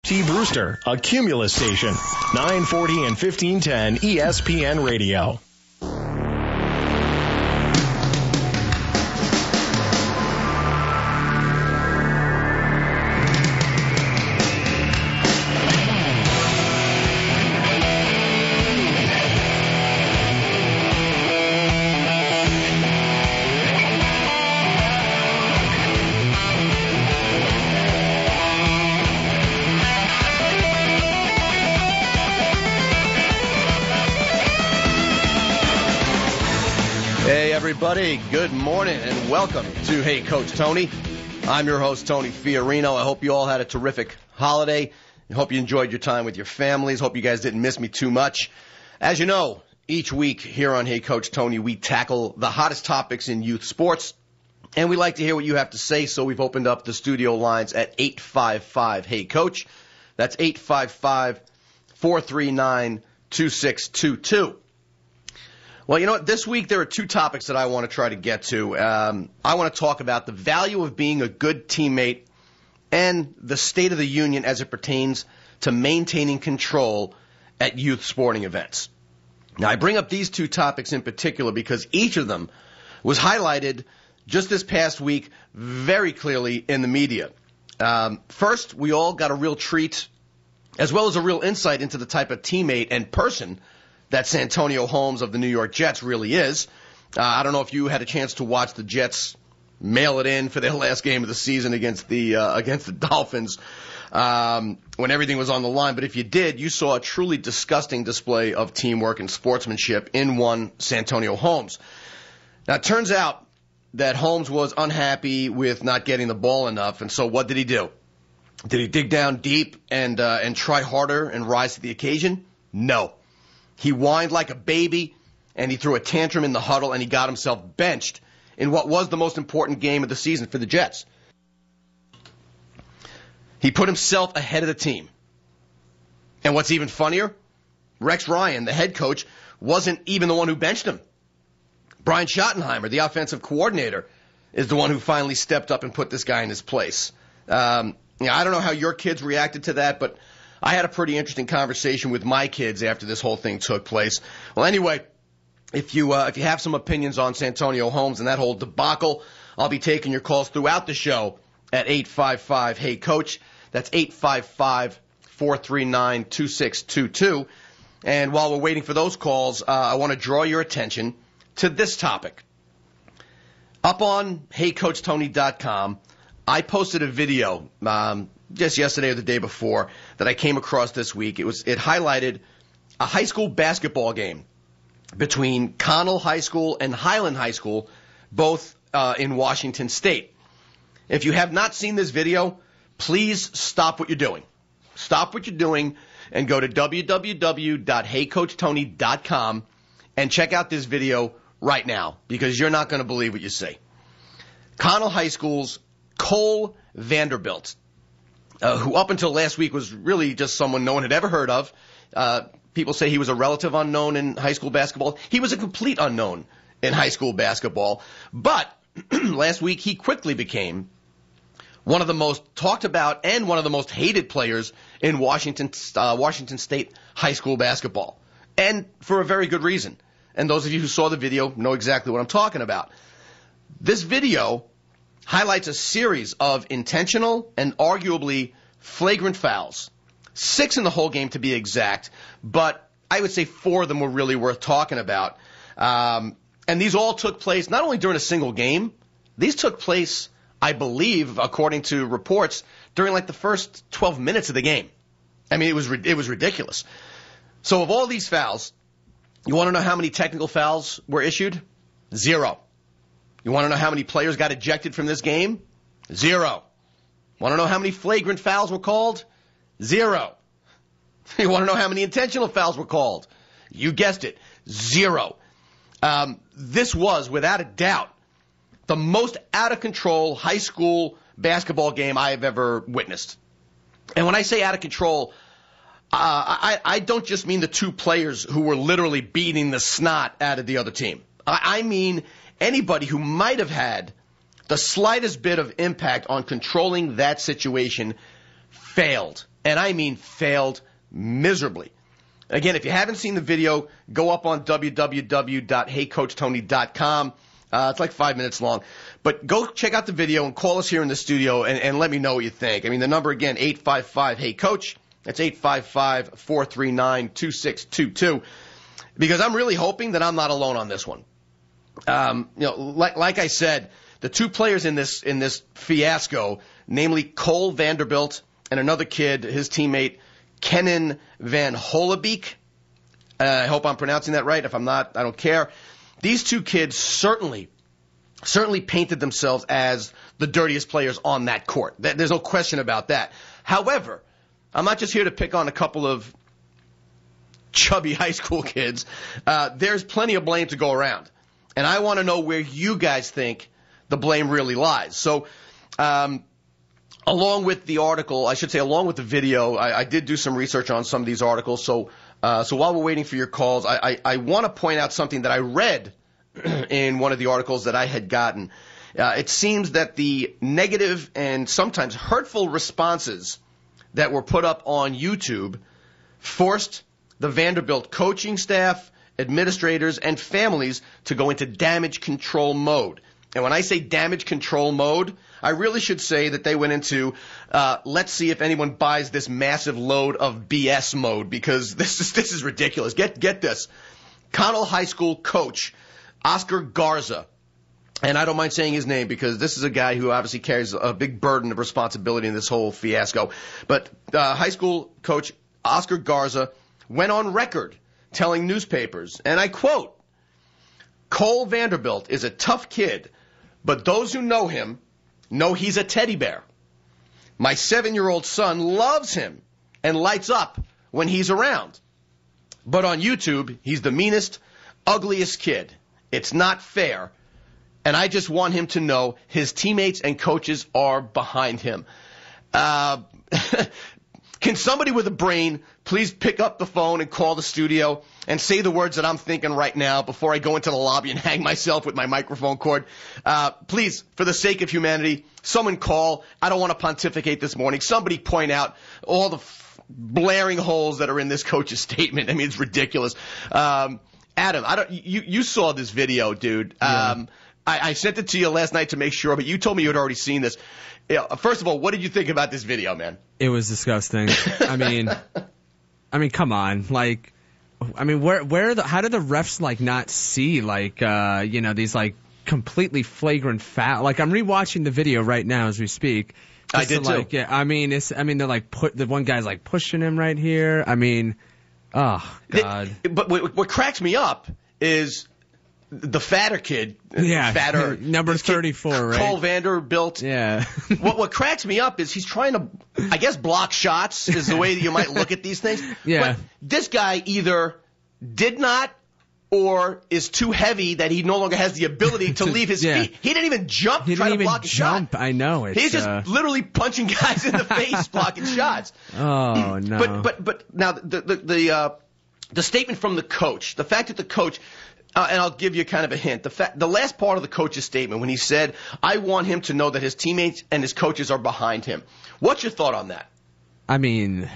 T. Brewster, a Cumulus station, 940 and 1510 ESPN Radio. Everybody, good morning and welcome to Hey Coach Tony. I'm your host, Tony Fiorino. I hope you all had a terrific holiday. I hope you enjoyed your time with your families. Hope you guys didn't miss me too much. As you know, each week here on Hey Coach Tony, we tackle the hottest topics in youth sports, and we like to hear what you have to say, so we've opened up the studio lines at 855-HEY-COACH. That's 855-439-2622. Well, you know what? This week there are two topics that I want to try to get to. I want to talk about the value of being a good teammate and the state of the union as it pertains to maintaining control at youth sporting events. Now, I bring up these two topics in particular because each of them was highlighted just this past week very clearly in the media. First, we all got a real treat as well as a real insight into the type of teammate and person that Santonio Holmes of the New York Jets really is. I don't know if you had a chance to watch the Jets mail it in for their last game of the season against the Dolphins when everything was on the line. But if you did, you saw a truly disgusting display of teamwork and sportsmanship in one Santonio Holmes. Now, it turns out that Holmes was unhappy with not getting the ball enough, and so what did he do? Did he dig down deep and try harder and rise to the occasion? No. He whined like a baby, and he threw a tantrum in the huddle, and he got himself benched in what was the most important game of the season for the Jets. He put himself ahead of the team. And what's even funnier, Rex Ryan, the head coach, wasn't even the one who benched him. Brian Schottenheimer, the offensive coordinator, is the one who finally stepped up and put this guy in his place. I don't know how your kids reacted to that, but I had a pretty interesting conversation with my kids after this whole thing took place. Well, anyway, if you have some opinions on Santonio Holmes and that whole debacle, I'll be taking your calls throughout the show at 855-HEY-COACH. That's 855-439-2622. And while we're waiting for those calls, I want to draw your attention to this topic. Up on HeyCoachTony.com, I posted a video just yesterday or the day before that I came across this week. It highlighted a high school basketball game between Connell High School and Highland High School, both in Washington State. If you have not seen this video, please stop what you're doing. Stop what you're doing and go to www.heycoachtony.com and check out this video right now, because you're not going to believe what you see. Connell High School's Cole Vanderbilt, who up until last week was really just someone no one had ever heard of. People say he was a relative unknown in high school basketball. He was a complete unknown in high school basketball. But last week he quickly became one of the most talked about and one of the most hated players in Washington State high school basketball. And for a very good reason. And those of you who saw the video know exactly what I'm talking about. This video highlights a series of intentional and arguably flagrant fouls. 6 in the whole game to be exact, but I would say 4 of them were really worth talking about. And these all took place not only during a single game, these took place, I believe, according to reports, during like the first 12 minutes of the game. I mean, it was ridiculous. So of all these fouls, you want to know how many technical fouls were issued? 0. You want to know how many players got ejected from this game? 0. Want to know how many flagrant fouls were called? 0. You want to know how many intentional fouls were called? You guessed it, 0. This was, without a doubt, the most out-of-control high school basketball game I have ever witnessed. And when I say out of control, I don't just mean the two players who were literally beating the snot out of the other team. I mean anybody who might have had the slightest bit of impact on controlling that situation failed. And I mean failed miserably. Again, if you haven't seen the video, go up on www.heycoachtony.com. It's like 5 minutes long. But go check out the video and call us here in the studio and let me know what you think. I mean, the number again, 855-HEY-COACH. That's 855-439-2622. Because I'm really hoping that I'm not alone on this one. Like I said, the two players in this fiasco, namely Cole Vanderbilt and another kid, his teammate, Kenan Van Holebeek. I hope I'm pronouncing that right. If I'm not, I don't care. These two kids certainly painted themselves as the dirtiest players on that court. There's no question about that. However, I'm not just here to pick on a couple of chubby high school kids. There's plenty of blame to go around. And I want to know where you guys think the blame really lies. So, along with the article, I should say along with the video, I did do some research on some of these articles. So while we're waiting for your calls, I want to point out something that I read in one of the articles that I had gotten. It seems that the negative and sometimes hurtful responses that were put up on YouTube forced the Vanderbilt coaching staff, administrators, and families to go into damage control mode. And when I say damage control mode, I really should say that they went into let's see if anyone buys this massive load of BS mode, because this is ridiculous. Get this. Connell High School coach Oscar Garza, and I don't mind saying his name because this is a guy who obviously carries a big burden of responsibility in this whole fiasco. But high school coach Oscar Garza went on record telling newspapers, and I quote, "Cole Vanderbilt is a tough kid, but those who know him know he's a teddy bear. My 7-year-old son loves him and lights up when he's around. But on YouTube, he's the meanest, ugliest kid. It's not fair, and I just want him to know his teammates and coaches are behind him." Can somebody with a brain please pick up the phone and call the studio and say the words that I'm thinking right now before I go into the lobby and hang myself with my microphone cord? Please, for the sake of humanity, someone call. I don't want to pontificate this morning. Somebody point out all the blaring holes that are in this coach's statement. I mean, it's ridiculous. Adam, you saw this video, dude. Yeah. I sent it to you last night to make sure, but you told me you had already seen this. First of all, what did you think about this video, man? It was disgusting. I mean, come on. Like, I mean, how did the refs not see these completely flagrant foul? Like, I'm rewatching the video right now as we speak. I did too. Yeah, they're the one guy's pushing him right here. I mean, oh God. But what cracks me up is the fatter kid, number 34, right? Cole Vanderbilt. Yeah. What cracks me up is he's trying to, I guess, block shots is the way that you might look at these things. Yeah. But this guy either did not or is too heavy that he no longer has the ability to leave his feet. He didn't even jump to try to block a shot. I know. He's just literally punching guys in the face, blocking shots. Oh no. But now the statement from the coach, the fact that the coach. And I'll give you kind of a hint. The last part of the coach's statement when he said, "I want him to know that his teammates and his coaches are behind him." What's your thought on that? I mean,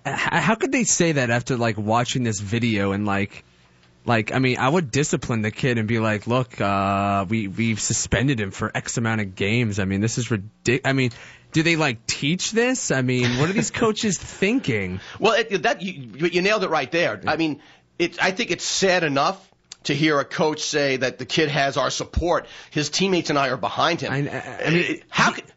how could they say that after watching this video and I would discipline the kid and be like, "Look, we've suspended him for X amount of games. I mean, this is ridiculous." I mean, do they teach this? I mean, what are these coaches thinking? Well, you nailed it right there. I mean, I think it's sad enough to hear a coach say that the kid has our support. His teammates and I are behind him. I mean,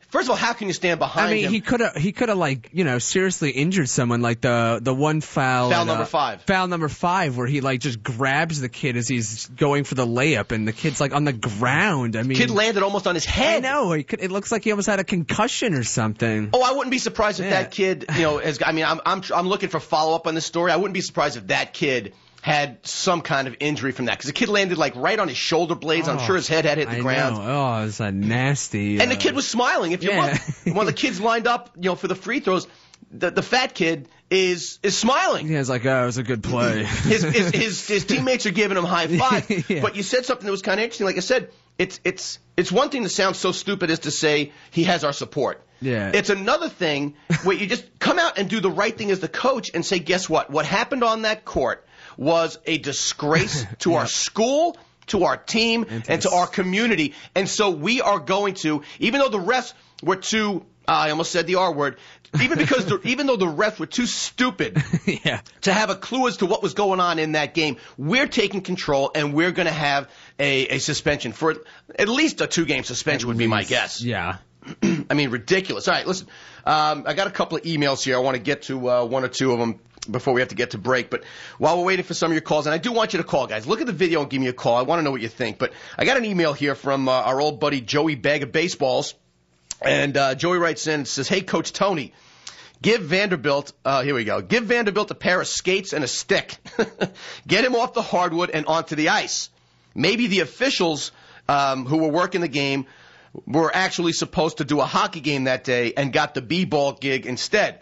first of all, how can you stand behind him? He could have seriously injured someone, like the one foul. Foul number 5. Foul number 5, where he just grabs the kid as he's going for the layup, and the kid's on the ground. I mean, kid landed almost on his head. I know. It looks like he almost had a concussion or something. Oh, I wouldn't be surprised if that kid, I'm looking for follow up on this story. I wouldn't be surprised if that kid had some kind of injury from that, because the kid landed right on his shoulder blades. I'm sure his head had hit the ground. Oh, it's a nasty. And the kid was smiling. If you look, when the kids lined up, for the free throws, the fat kid is smiling. Yeah, it's it was a good play. His teammates are giving him high five. Yeah. But you said something that was kind of interesting. Like I said, it's one thing to sound so stupid as to say he has our support. Yeah. It's another thing where you just come out and do the right thing as the coach and say, guess what? What happened on that court was a disgrace to our school, to our team, and to our community. And so we are going to, even though the refs were too, I almost said the R word, even though the refs were too stupid to have a clue as to what was going on in that game, we're taking control and we're going to have a suspension for at least a 2-game suspension would be my guess. Yeah. I mean, ridiculous. All right, listen, I got a couple of emails here. I want to get to one or two of them before we have to get to break. But while we're waiting for some of your calls, and I do want you to call, guys. Look at the video and give me a call. I want to know what you think. But I got an email here from our old buddy Joey Bag of Baseballs. And Joey writes in and says, hey, Coach Tony, give Vanderbilt, here we go, give Vanderbilt a pair of skates and a stick. Get him off the hardwood and onto the ice. Maybe the officials who were working the game were actually supposed to do a hockey game that day and got the b-ball gig instead.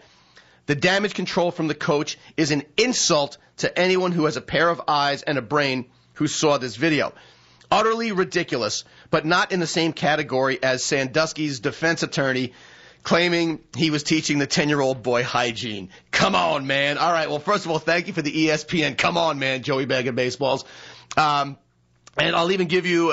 The damage control from the coach is an insult to anyone who has a pair of eyes and a brain who saw this video. Utterly ridiculous, but not in the same category as Sandusky's defense attorney claiming he was teaching the 10-year-old boy hygiene. Come on, man. All right, well, first of all, thank you for the ESPN. Come on, man, Joey Bag of Baseballs. And I'll even give you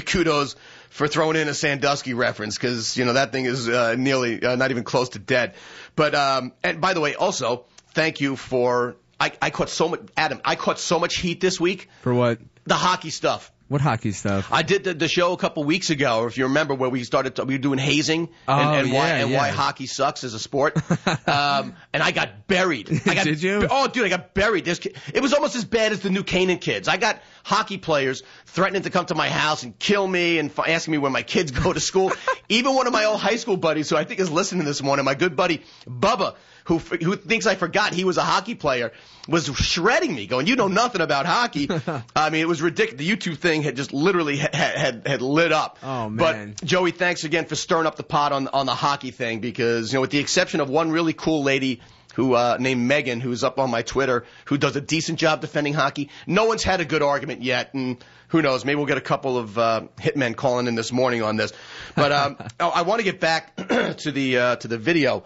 kudos for throwing in a Sandusky reference because, you know, that thing is nearly not even close to dead. But and by the way, also, thank you for I caught so much, Adam, I caught so much heat this week. For what? The hockey stuff. What hockey stuff? I did the show a couple weeks ago, or if you remember, where we were doing hazing why hockey sucks as a sport. And I got buried. Did you? Oh, dude, I got buried. It was almost as bad as the New Canaan kids. I got hockey players threatening to come to my house and kill me and asking me where my kids go to school. Even one of my old high school buddies, who I think is listening this morning, my good buddy Bubba, who thinks I forgot he was a hockey player, was shredding me, going, you know nothing about hockey. I mean, it was ridiculous. The YouTube thing had just literally had lit up. Oh, man. But, Joey, thanks again for stirring up the pot on the hockey thing because, you know, with the exception of one really cool lady who named Megan, who's up on my Twitter, who does a decent job defending hockey, no one's had a good argument yet, and who knows, maybe we'll get a couple of hitmen calling in this morning on this. But I want to get back to the video.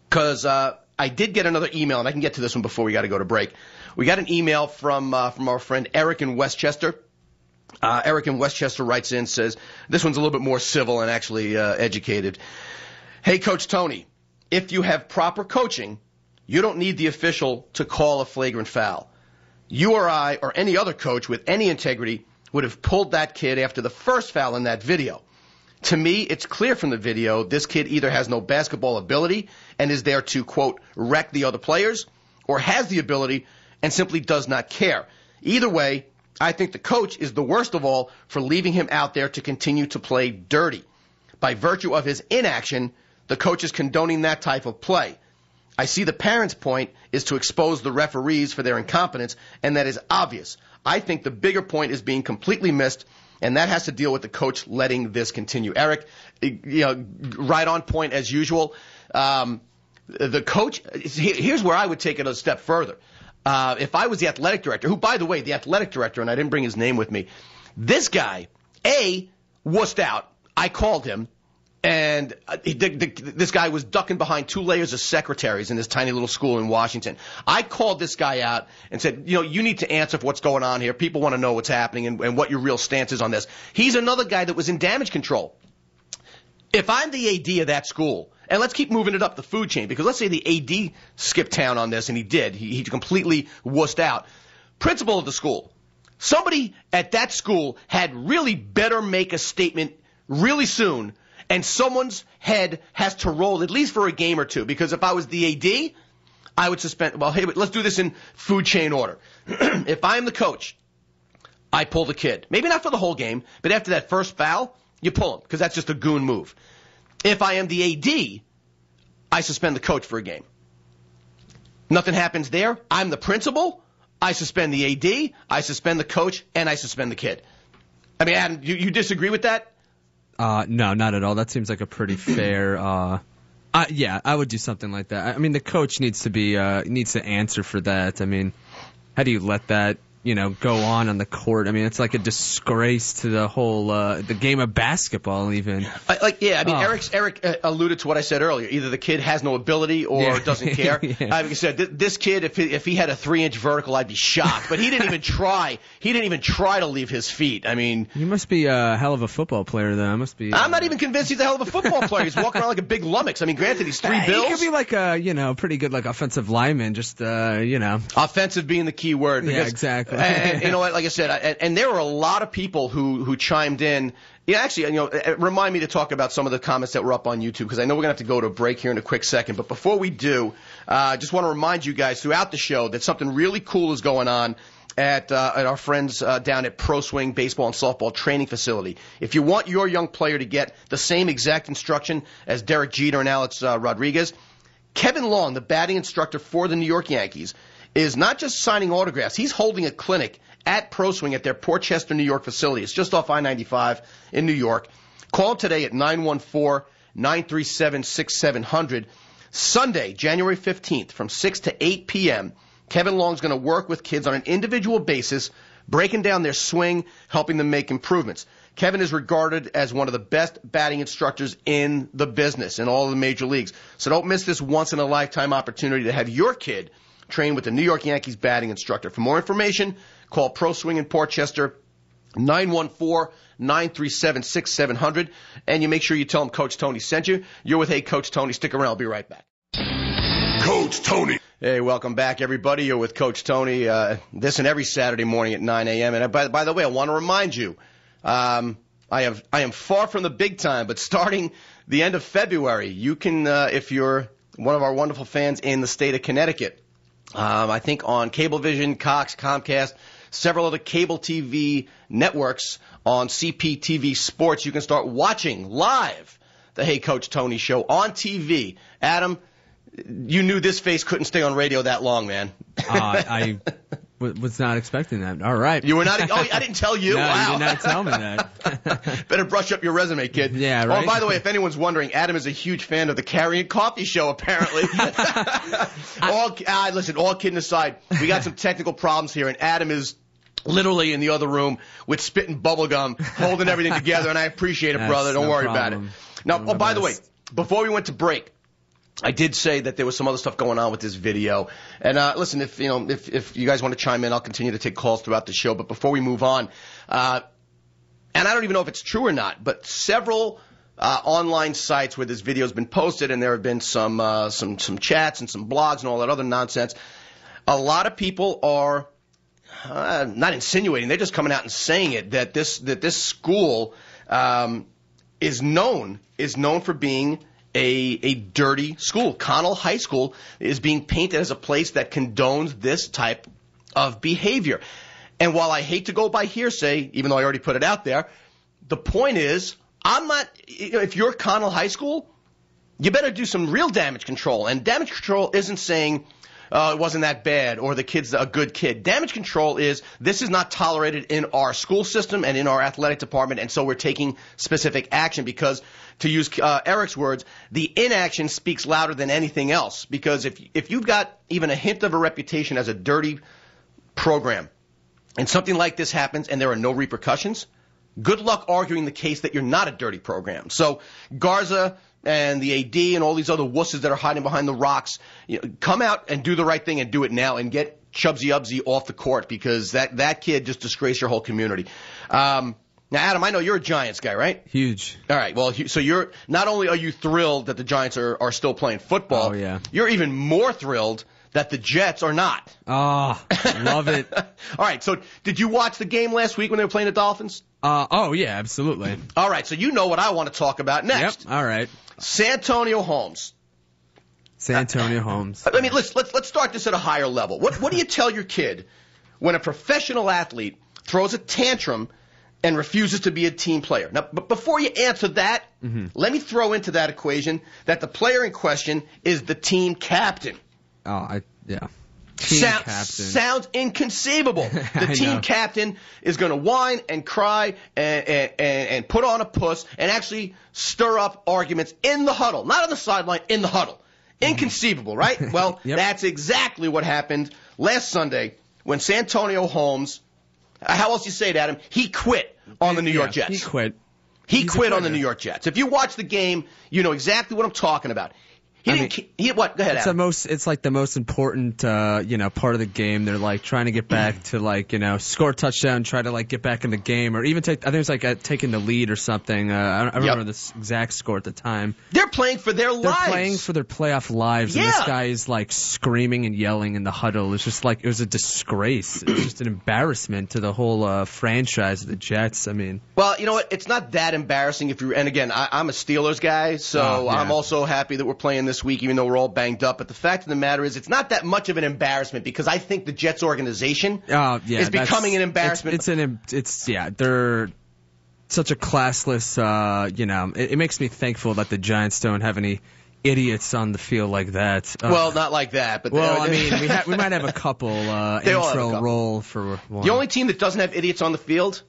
Because I did get another email, and I can get to this one before we got to go to break. We got an email from our friend Eric in Westchester. Eric in Westchester writes in, says, this one's a little bit more civil and actually educated. Hey, Coach Tony, if you have proper coaching, you don't need the official to call a flagrant foul. You or I or any other coach with any integrity would have pulled that kid after the first foul in that video. To me, it's clear from the video this kid either has no basketball ability and is there to, quote, wreck the other players, or has the ability and simply does not care. Either way, I think the coach is the worst of all for leaving him out there to continue to play dirty. By virtue of his inaction, the coach is condoning that type of play. I see the parents' point is to expose the referees for their incompetence, and that is obvious. I think the bigger point is being completely missed, and that has to deal with the coach letting this continue. Eric, you know, right on point as usual. The coach, here's where I would take it a step further. If I was the athletic director, who, by the way, the athletic director, and I didn't bring his name with me, this guy, wussed out. I called him, and this guy was ducking behind 2 layers of secretaries in this tiny little school in Washington. I called this guy out and said, you know, you need to answer for what's going on here. People want to know what's happening and what your real stance is on this. He's another guy that was in damage control. If I'm the AD of that school, and let's keep moving it up the food chain, because let's say the AD skipped town on this, and he did. He completely wussed out. Principal of the school, somebody at that school had really better make a statement really soon, and someone's head has to roll at least for a game or two, because if I was the AD, I would suspend. Well, hey, let's do this in food chain order. If I'm the coach, I pull the kid. Maybe not for the whole game, but after that first foul, you pull him, because that's just a goon move. If I am the AD, I suspend the coach for a game. Nothing happens there. I'm the principal. I suspend the AD, I suspend the coach, and I suspend the kid. I mean, Adam, you disagree with that? No, not at all. That seems like a pretty fair. Yeah, I would do something like that. I mean, the coach needs to answer for that. I mean, how do you let that go on the court. I mean, it's like a disgrace to the whole the game of basketball even. Eric alluded to what I said earlier. Either the kid has no ability or doesn't care. Yeah. Like I said, this kid, if he had a 3-inch vertical, I'd be shocked. But he didn't even try. He didn't even try to leave his feet. I mean, he must be a hell of a football player, though. Must be. I'm not even convinced he's a hell of a football player. He's walking around like a big lummox. I mean, granted, he's 3 bills. He could be like a pretty good offensive lineman. Just offensive being the key word. Yeah, exactly. And you know what? Like I said, and there were a lot of people who chimed in. Yeah, actually, remind me to talk about some of the comments that were up on YouTube, because I know we're going to have to go to a break here in a quick second. But before we do, just want to remind you guys throughout the show that something really cool is going on at our friends down at Pro Swing Baseball and Softball Training Facility. If you want your young player to get the same exact instruction as Derek Jeter and Alex Rodriguez, Kevin Long, the batting instructor for the New York Yankees, is not just signing autographs. He's holding a clinic at Pro Swing at their Port Chester, New York facility. It's just off I-95 in New York. Call today at 914-937-6700. Sunday, January 15th from 6 to 8 p.m., Kevin Long's going to work with kids on an individual basis, breaking down their swing, helping them make improvements. Kevin is regarded as one of the best batting instructors in the business, in all of the major leagues. So don't miss this once-in-a-lifetime opportunity to have your kid train with the New York Yankees batting instructor. For more information, call Pro Swing in Port Chester, 914-937-6700. And you make sure you tell them Coach Tony sent you. You're with Hey Coach Tony. Stick around. I'll be right back. Coach Tony. Hey, welcome back, everybody. You're with Coach Tony this and every Saturday morning at 9 a.m. And by the way, I want to remind you, I am far from the big time, but starting the end of February, you can, if you're one of our wonderful fans in the state of Connecticut, I think on Cablevision, Cox, Comcast, several other cable TV networks on CPTV Sports, you can start watching live the Hey Coach Tony show on TV. Adam, you knew this face couldn't stay on radio that long, man. I was not expecting that. All right. You were not? Oh, I didn't tell you. No, wow. You did not tell me that. Better brush up your resume, kid. Yeah, right. Oh, by the way, if anyone's wondering, Adam is a huge fan of the Carrie and Coffee Show, apparently. Listen, all kidding aside, we got some technical problems here, and Adam is literally in the other room with spitting bubble gum, holding everything together, and I appreciate it, brother. Don't worry about it. Now, by the way, before we went to break, I did say that there was some other stuff going on with this video. And listen, if you guys want to chime in, I'll continue to take calls throughout the show. But before we move on, and I don't even know if it's true or not, but several online sites where this video has been posted, and there have been some chats and some blogs and all that other nonsense. A lot of people are not insinuating; they're just coming out and saying it that this school is known for being a dirty school. Connell High School is being painted as a place that condones this type of behavior. And while I hate to go by hearsay, even though I already put it out there, the point is, if you're Connell High School, you better do some real damage control. And damage control isn't saying, it wasn't that bad, or the kid's a good kid. Damage control is, this is not tolerated in our school system and in our athletic department, and so we're taking specific action because, to use Eric's words, the inaction speaks louder than anything else. Because if you've got even a hint of a reputation as a dirty program, and something like this happens and there are no repercussions, good luck arguing the case that you're not a dirty program. So Garza and the AD and all these other wusses that are hiding behind the rocks, come out and do the right thing and do it now and get Chubsy Ubsy off the court, because that kid just disgraced your whole community. Now, Adam, I know you're a Giants guy, right? Huge. All right. Well, so you're not only are you thrilled that the Giants are still playing football, oh, yeah, you're even more thrilled that the Jets are not. Oh, love it. All right. So did you watch the game last week when they were playing the Dolphins? Oh, yeah, absolutely. All right. So you know what I want to talk about next. Yep. All right. Santonio Holmes. Santonio Holmes. I mean, let's start this at a higher level. What do you tell your kid when a professional athlete throws a tantrum and refuses to be a team player? Now, but before you answer that, let me throw into that equation that the player in question is the team captain. Oh, yeah. Team captain. Sounds inconceivable. The team captain is going to whine and cry and put on a puss and actually stir up arguments in the huddle. Not on the sideline, in the huddle. Inconceivable, right? Well, Yep. That's exactly what happened last Sunday when Santonio Holmes, how else you say it, Adam? He quit on the New York Jets. He quit. He quit on the New York Jets. If you watch the game, you know exactly what I'm talking about. What? Go ahead, Adam. It's like the most important, part of the game. They're like trying to get back to score a touchdown, try to get back in the game, or even I think it's taking the lead or something. I don't remember the exact score at the time. They're playing for their lives. They're playing for their playoff lives, and this guy is screaming and yelling in the huddle. It's just it was a disgrace. It was just an embarrassment to the whole franchise of the Jets. I mean, well, you know what? It's not that embarrassing and again, I'm a Steelers guy, so I'm also happy that we're playing this week, even though we're all banged up. But the fact of the matter is, it's not that much of an embarrassment because I think the Jets organization is becoming an embarrassment. They're such a classless. It makes me thankful that the Giants don't have any idiots on the field like that. Well, not like that, but we might have a couple intro role for one. The only team that doesn't have idiots on the field,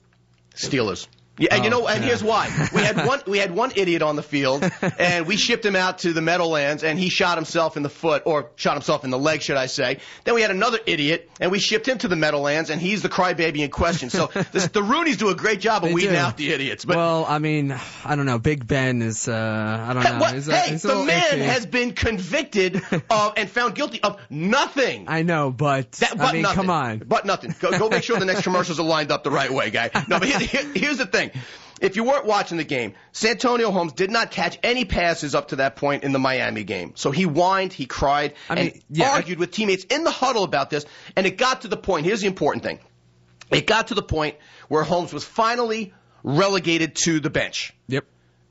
Steelers. Yeah, and here's why. We had one idiot on the field, and we shipped him out to the Meadowlands, and he shot himself in the foot, or shot himself in the leg, should I say. Then we had another idiot, and we shipped him to the Meadowlands, and he's the crybaby in question. So the Roonies do a great job of weeding out the idiots. But, well, I mean, I don't know. Big Ben is, I don't know. The man has been convicted of and found guilty of nothing. I know, but nothing. Come on. But nothing. Go make sure the next commercials are lined up the right way, guy. No, but here's the thing. If you weren't watching the game, Santonio Holmes did not catch any passes up to that point in the Miami game. So he whined, he cried, argued with teammates in the huddle about this, and it got to the point, here's the important thing, it got to the point where Holmes was finally relegated to the bench. Yep.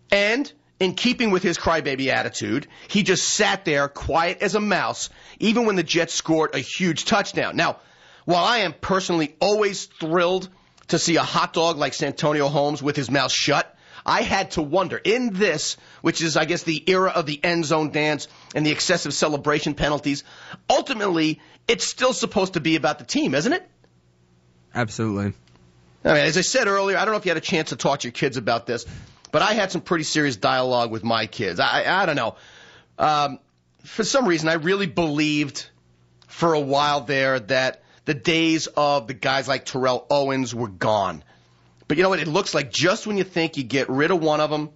And in keeping with his crybaby attitude, he just sat there quiet as a mouse, even when the Jets scored a huge touchdown. Now, while I am personally always thrilled to see a hot dog like Santonio Holmes with his mouth shut, I had to wonder, in this, which is, I guess, the era of the end zone dance and the excessive celebration penalties, ultimately, it's still supposed to be about the team, isn't it? Absolutely. I mean, as I said earlier, I don't know if you had a chance to talk to your kids about this, but I had some pretty serious dialogue with my kids. I don't know. For some reason, I really believed for a while there that the days of the guys like Terrell Owens were gone. But you know what? It looks like just when you think you get rid of one of them,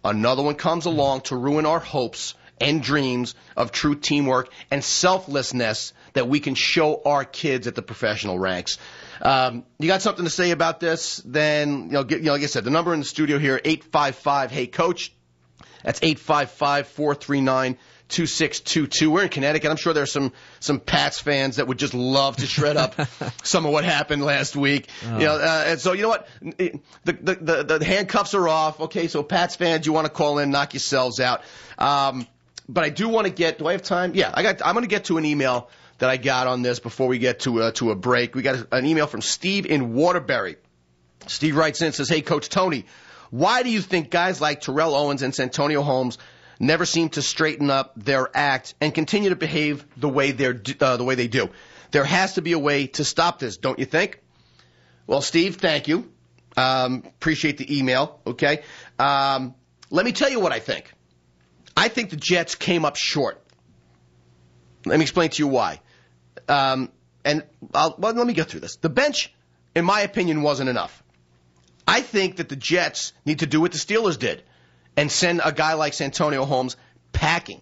another one comes along to ruin our hopes and dreams of true teamwork and selflessness that we can show our kids at the professional ranks. You got something to say about this? Then, like I said, the number in the studio here, 855-HEY-COACH. That's 855-439-2622. We're in Connecticut. I'm sure there's some Pats fans that would just love to shred up some of what happened last week. And so you know what? The handcuffs are off. Okay, so Pats fans, you want to call in, knock yourselves out. But I do want to get. Do I have time? Yeah, I'm going to get to an email that I got on this before we get to a break. We got an email from Steve in Waterbury. Steve writes in and says, "Hey, Coach Tony, why do you think guys like Terrell Owens and Santonio Holmes never seem to straighten up their act and continue to behave the way they do? There has to be a way to stop this, don't you think?" Well, Steve, thank you. Appreciate the email. Okay. Let me tell you what I think. I think the Jets came up short. Let me explain to you why. Let me get through this. The bench, in my opinion, wasn't enough. I think that the Jets need to do what the Steelers did and send a guy like Santonio Holmes packing.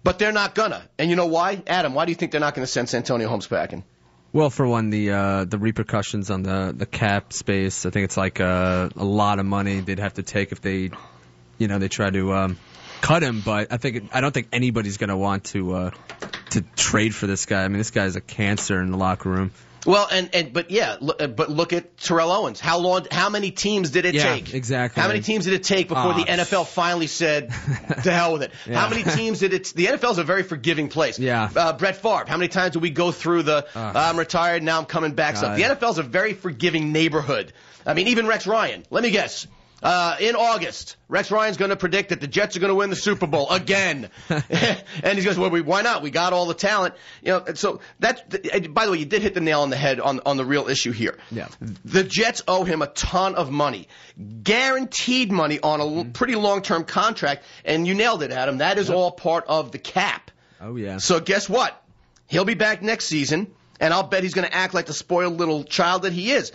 But they're not gonna. And you know why? Adam, why do you think they're not going to send Santonio Holmes packing? Well, for one, the repercussions on the cap space, I think it's like a lot of money they'd have to take if they try to cut him. But I don't think anybody's going to want to trade for this guy. I mean, this guy's a cancer in the locker room. Well, but look at Terrell Owens. How many teams did it take? Exactly. How many teams did it take before the NFL finally said, to hell with it? Yeah. How many teams did it? The NFL is a very forgiving place. Yeah. Brett Favre. How many times did we go through I'm retired, now I'm coming back stuff? The NFL is a very forgiving neighborhood. I mean, even Rex Ryan. Let me guess. In August, Rex Ryan's going to predict that the Jets are going to win the Super Bowl again. And he goes, well, why not? We got all the talent. So by the way, you did hit the nail on the head on the real issue here. Yeah. The Jets owe him a ton of money, guaranteed money on a pretty long-term contract. And you nailed it, Adam. That is all part of the cap. Oh, yeah. So guess what? He'll be back next season. and I'll bet he's going to act like the spoiled little child that he is.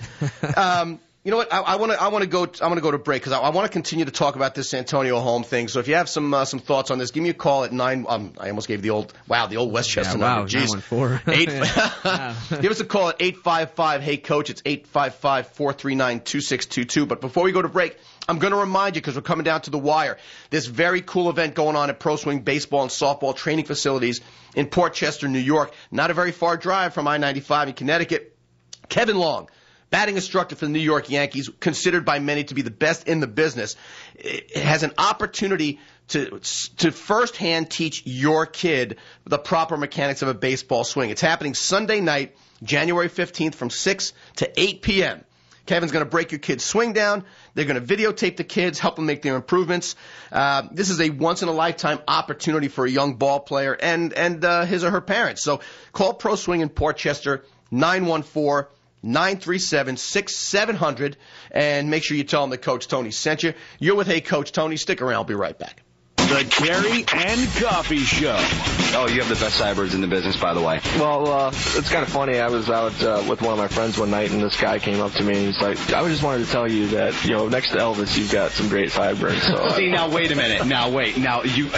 You know what? I want to go to break because I want to continue to talk about this Santonio Holmes thing. So if you have some thoughts on this, give me a call at 9. I almost gave the old Westchester number. Jeez. 914. Give us a call at 855. Hey coach, it's 855-439-2622. But before we go to break, I'm going to remind you, because we're coming down to the wire, this very cool event going on at Pro Swing Baseball and Softball training facilities in Port Chester, New York. Not a very far drive from I-95 in Connecticut. Kevin Long, batting instructor for the New York Yankees, considered by many to be the best in the business, has an opportunity to firsthand teach your kid the proper mechanics of a baseball swing. It's happening Sunday night, January 15th from 6 to 8 p.m. Kevin's going to break your kid's swing down. They're going to videotape the kids, help them make their improvements. This is a once-in-a-lifetime opportunity for a young ball player and his or her parents. So call Pro Swing in Port Chester, 914-937-6700, and make sure you tell them that Coach Tony sent you. You're with Hey Coach Tony. Stick around. I'll be right back. The Carey and Coffee Show. Oh, you have the best sideburns in the business, by the way. Well, it's kind of funny. I was out with one of my friends one night, and this guy came up to me, and he's like, I just wanted to tell you that, next to Elvis, you've got some great sideburns. So, See, now, wait a minute.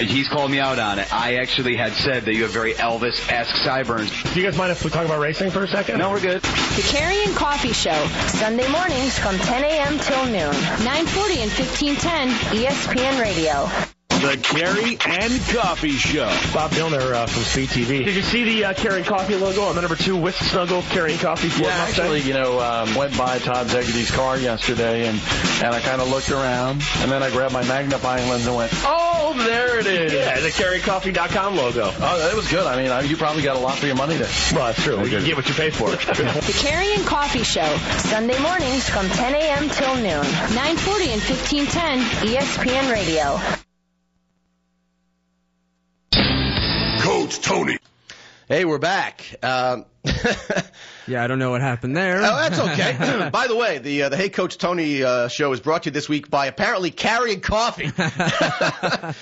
He's called me out on it. I actually had said that you have very Elvis-esque sideburns. Do you guys mind if we talk about racing for a second? No, we're good. The Carey and Coffee Show, Sunday mornings from 10 a.m. till noon. 940 and 1510 ESPN Radio. The Carey and Coffee Show. Bob Milner from Speed TV. Did you see the Carey and Coffee logo on the number 2 Whisk Snuggle Carey and Coffee? Yeah, actually, went by Todd Zeggedy's car yesterday, and I kind of looked around, and then I grabbed my magnifying lens and went, oh, there it is. Yeah, the CareyandCoffee.com logo. Oh, it was good. I mean, you probably got a lot for your money there. Well, that's true. You get what you pay for. The Carey and Coffee Show, Sunday mornings from 10 a.m. till noon. 940 and 1510 ESPN Radio. Coach Tony. Hey, we're back. Yeah, I don't know what happened there. Oh, that's okay. By the way, the Hey Coach Tony show is brought to you this week by apparently Carey and Coffee.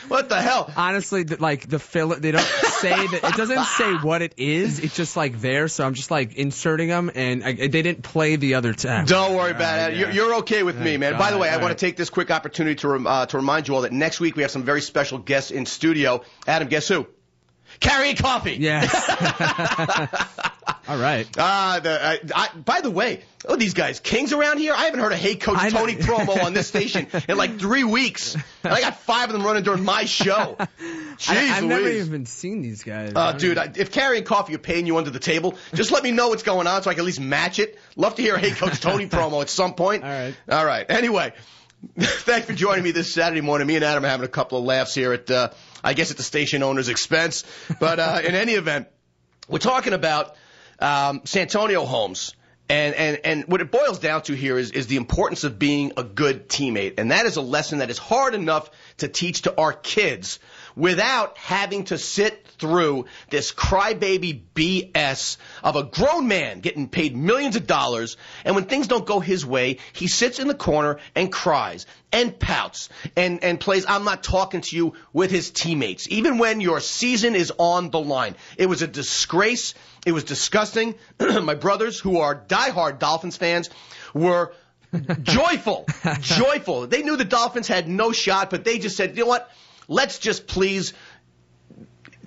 What the hell? Honestly, the filler, they don't say that. It doesn't say what it is. It's just there. So I'm just inserting them, and they didn't play the other time. Don't worry about it. Yeah. You're okay with me, man. God, By the way, I all want to take this quick opportunity to remind you all that next week we have some very special guests in studio. Adam, guess who? Carey and Coffee. Yes. All right. By the way, these guys, kings around here. I haven't heard a Hey Coach Tony promo on this station in 3 weeks. And I got 5 of them running during my show. Jeez I've never Louise. even seen these guys. Dude, if Carey and Coffee are paying you under the table, just let me know what's going on so I can at least match it. Love to hear a Hey Coach Tony promo at some point. All right. Anyway, thanks for joining me this Saturday morning. Me and Adam are having a couple of laughs here at the station owner's expense. But in any event, we're talking about Santonio Holmes. And what it boils down to here is the importance of being a good teammate. And that is a lesson that is hard enough to teach to our kids without having to sit through this crybaby BS of a grown man getting paid millions of dollars, and when things don't go his way, he sits in the corner and cries and pouts and plays I'm not talking to you with his teammates, even when your season is on the line. It was a disgrace. It was disgusting. My brothers, who are diehard Dolphins fans, were joyful. They knew the Dolphins had no shot, but they just said, you know what? Let's just please,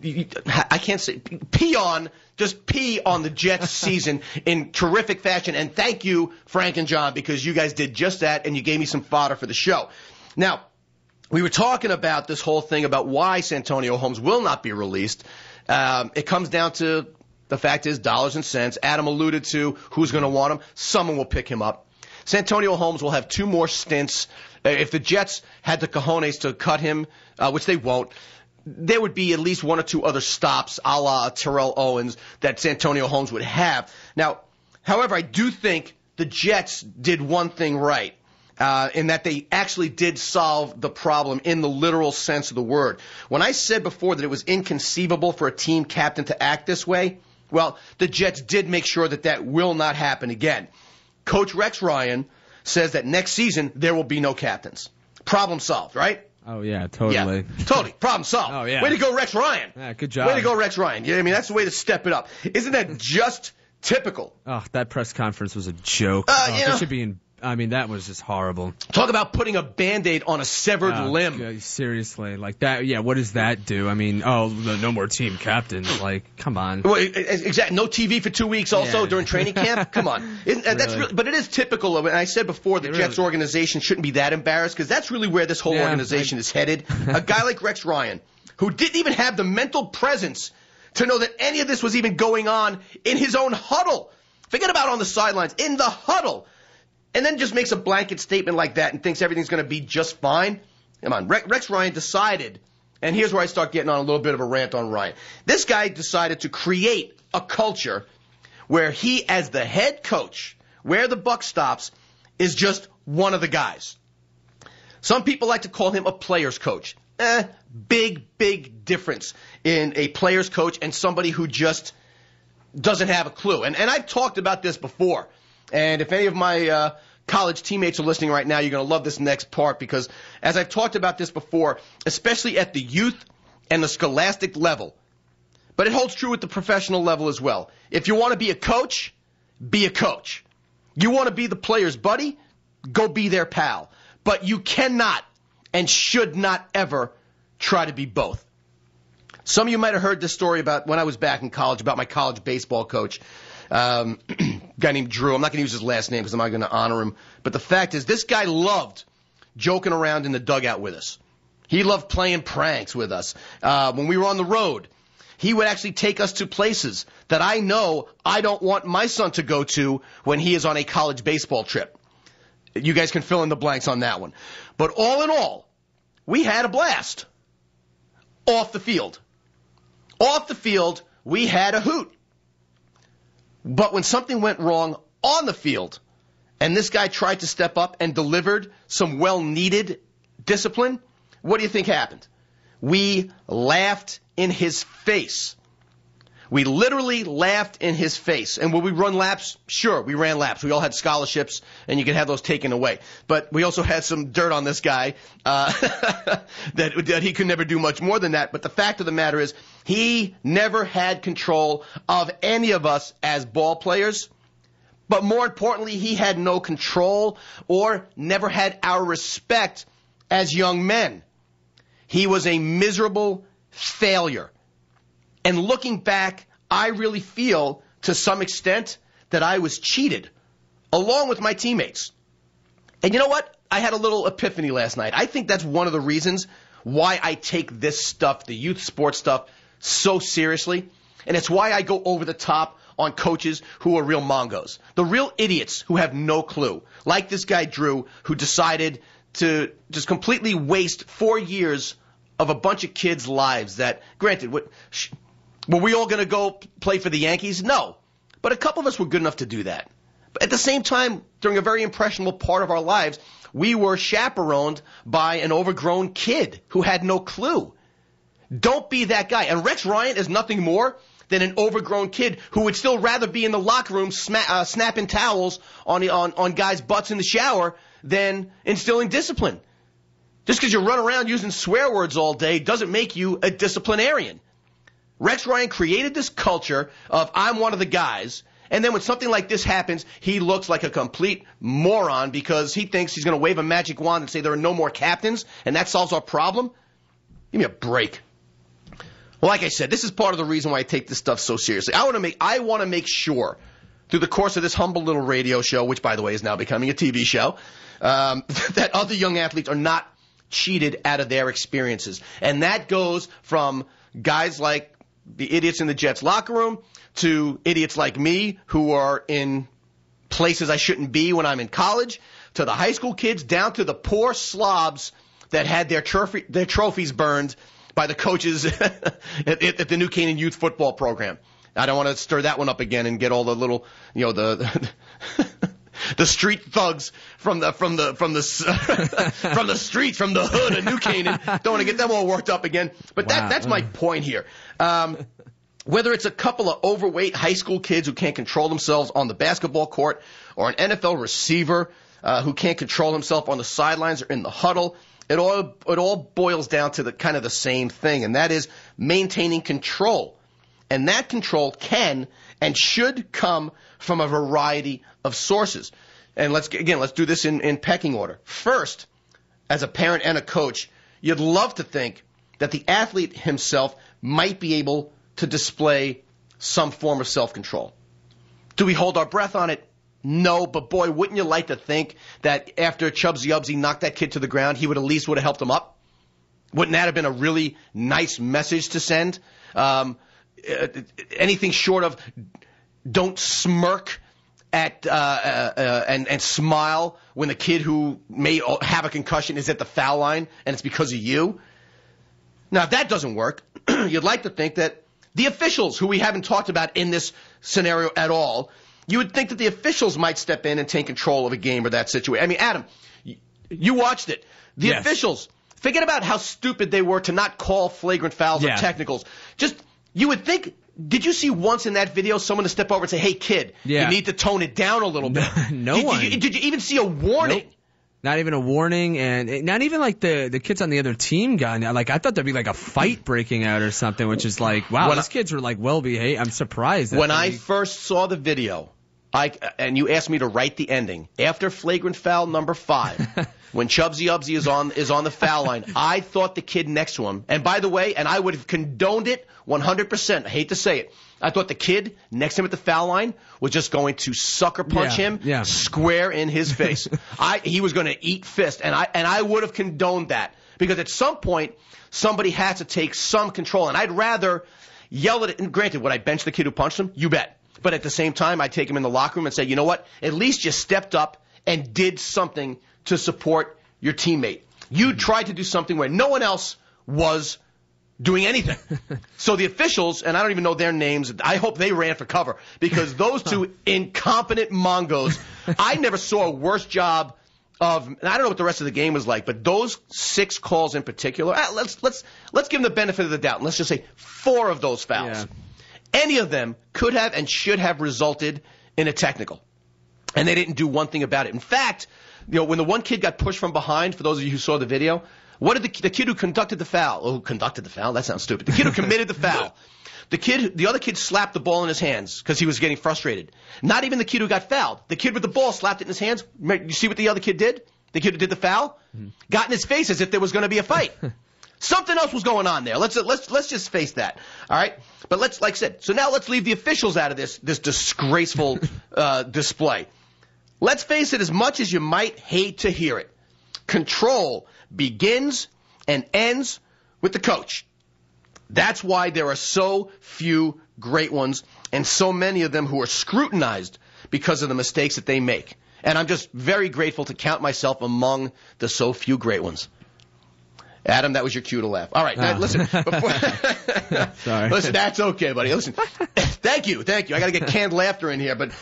I can't say, pee on the Jets season in terrific fashion. And thank you, Frank and John, because you guys did just that, and you gave me some fodder for the show. Now, we were talking about this whole thing about why Santonio Holmes will not be released. It comes down to the fact is dollars and cents. Adam alluded to who's going to want him. Someone will pick him up. Santonio Holmes will have 2 more stints. If the Jets had the cojones to cut him, which they won't, there would be at least 1 or 2 other stops a la Terrell Owens that Santonio Holmes would have. Now, however, I do think the Jets did one thing right, in that they actually did solve the problem in the literal sense of the word. When I said before that it was inconceivable for a team captain to act this way, well, the Jets did make sure that will not happen again. Coach Rex Ryan says that next season there will be no captains. Problem solved, right? Oh, yeah, totally. Yeah, totally. Problem solved. Oh, yeah. Way to go, Rex Ryan. Yeah, good job. Way to go, Rex Ryan. Yeah, I mean, that's the way to step it up. Isn't that just typical. Oh, that press conference was a joke. They should be in. I mean, that was just horrible. Talk about putting a Band-Aid on a severed limb. Yeah, seriously, like that. Yeah, what does that do? I mean, no more team captains. Like, come on. Well, exactly. No TV for 2 weeks. Also during training camp. Come on. That's really, but it is typical of. And I said before, the Jets organization shouldn't be that embarrassed because that's really where this whole organization is headed. A guy like Rex Ryan, who didn't even have the mental presence to know that any of this was even going on in his own huddle. Forget about on the sidelines, in the huddle. And then just makes a blanket statement like that and thinks everything's going to be just fine. Come on, Rex Ryan decided, and here's where I start getting on a little bit of a rant on Ryan. This guy decided to create a culture where he, as the head coach, where the buck stops, is just one of the guys. Some people like to call him a player's coach. Big difference in a player's coach and somebody who just doesn't have a clue. And I've talked about this before. And if any of my college teammates are listening right now, you're going to love this next part because as I've talked about this before, especially at the youth and the scholastic level, but it holds true at the professional level as well. If you want to be a coach, be a coach. You want to be the player's buddy, go be their pal. But you cannot and should not ever try to be both. Some of you might have heard this story about when I was back in college, about my college baseball coach. Guy named Drew. I'm not going to use his last name because I'm not going to honor him. But the fact is, this guy loved joking around in the dugout with us. He loved playing pranks with us. When we were on the road, he would actually take us to places that I know I don't want my son to go to when he is on a college baseball trip. You guys can fill in the blanks on that one. But all in all, we had a blast. Off the field. Off the field, we had a hoot. But when something went wrong on the field, and this guy tried to step up and delivered some well-needed discipline, what do you think happened? We laughed in his face. We literally laughed in his face. And will we run laps? Sure, we ran laps. We all had scholarships, and you can have those taken away. But we also had some dirt on this guy that he could never do much more than that. But the fact of the matter is, he never had control of any of us as ball players. But more importantly, he had no control or never had our respect as young men. He was a miserable failure. And looking back, I really feel, to some extent, that I was cheated, along with my teammates. And you know what? I had a little epiphany last night. I think that's one of the reasons why I take this stuff, the youth sports stuff, so seriously. And it's why I go over the top on coaches who are real mongos. The real idiots who have no clue. Like this guy, Drew, who decided to just completely waste 4 years of a bunch of kids' lives that, granted, were we all going to go play for the Yankees? No. But a couple of us were good enough to do that. But at the same time, during a very impressionable part of our lives, we were chaperoned by an overgrown kid who had no clue. Don't be that guy. And Rex Ryan is nothing more than an overgrown kid who would still rather be in the locker room snapping towels on guys' butts in the shower than instilling discipline. Just because you run around using swear words all day doesn't make you a disciplinarian. Rex Ryan created this culture of I'm one of the guys, and then when something like this happens, he looks like a complete moron because he thinks he's going to wave a magic wand and say there are no more captains, and that solves our problem? Give me a break. Well, like I said, this is part of the reason why I take this stuff so seriously. I want to make sure through the course of this humble little radio show, which, by the way, is now becoming a TV show, that other young athletes are not cheated out of their experiences. And that goes from guys like the idiots in the Jets locker room to idiots like me who are in places I shouldn't be when I'm in college, to the high school kids, down to the poor slobs that had their trophies burned by the coaches at the New Canaan Youth Football Program. I don't want to stir that one up again and get all the little, the street thugs from the streets, from the hood of New Canaan. Don't want to get them all worked up again. But that's my point here. Whether it's a couple of overweight high school kids who can't control themselves on the basketball court, or an NFL receiver who can't control himself on the sidelines or in the huddle, it all boils down to the kind of the same thing, and that is maintaining control. And that control can and should come from a variety of sources. And let's do this in pecking order. First, as a parent and a coach, you'd love to think that the athlete himself might be able to display some form of self-control. Do we hold our breath on it? No, but boy, wouldn't you like to think that after Chubbsy Ubbsy knocked that kid to the ground, he would have helped him up? Wouldn't that have been a really nice message to send? Anything short of don't smirk at and smile when the kid who may have a concussion is at the foul line and it's because of you. Now, if that doesn't work, you'd like to think that the officials, who we haven't talked about in this scenario at all, you would think that the officials might step in and take control of a game or that situation. I mean, Adam, you watched it. The officials, forget about how stupid they were to not call flagrant fouls or technicals. Just, you would think, did you see once in that video someone to step over and say, hey, kid, you need to tone it down a little bit? No one. Did you even see a warning? Nope. Not even a warning, and not even like the kids on the other team got. Like, I thought there'd be like a fight breaking out or something, which is like, wow, these kids were like well behaved. I'm surprised. When I first saw the video, and you asked me to write the ending after flagrant foul number 5, when Chubbsy Ubbsy is on the foul line, I thought the kid next to him, and by the way, and I would have condoned it 100%. I hate to say it. I thought the kid next to him at the foul line was just going to sucker punch him square in his face. He was going to eat fist, and I would have condoned that, because at some point somebody has to take some control, and I'd rather yell at it. And granted, would I bench the kid who punched him? You bet. But at the same time, I'd take him in the locker room and say, you know what? At least you stepped up and did something to support your teammate. You tried to do something where no one else was doing anything. So the officials, and I don't even know their names, I hope they ran for cover, because those two incompetent Mongos, I never saw a worse job of, and I don't know what the rest of the game was like, but those 6 calls in particular, let's give them the benefit of the doubt, and let's just say 4 of those fouls. Yeah. Any of them could have and should have resulted in a technical. And they didn't do one thing about it. In fact, when the one kid got pushed from behind, for those of you who saw the video, what did the kid who conducted the foul? Oh, conducted the foul? That sounds stupid. The kid who committed the foul. The other kid slapped the ball in his hands because he was getting frustrated. Not even the kid who got fouled. The kid with the ball slapped it in his hands. You see what the other kid did? The kid who did the foul? Got in his face as if there was going to be a fight. Something else was going on there. Let's just face that. All right? But like I said, so now let's leave the officials out of this disgraceful display. Let's face it, as much as you might hate to hear it, control begins and ends with the coach. That's why there are so few great ones and so many of them who are scrutinized because of the mistakes that they make. And I'm just very grateful to count myself among the so few great ones. Adam, that was your cue to laugh. All right, now, listen. Sorry. Listen, that's okay, buddy. Listen, thank you. I got to get canned laughter in here, but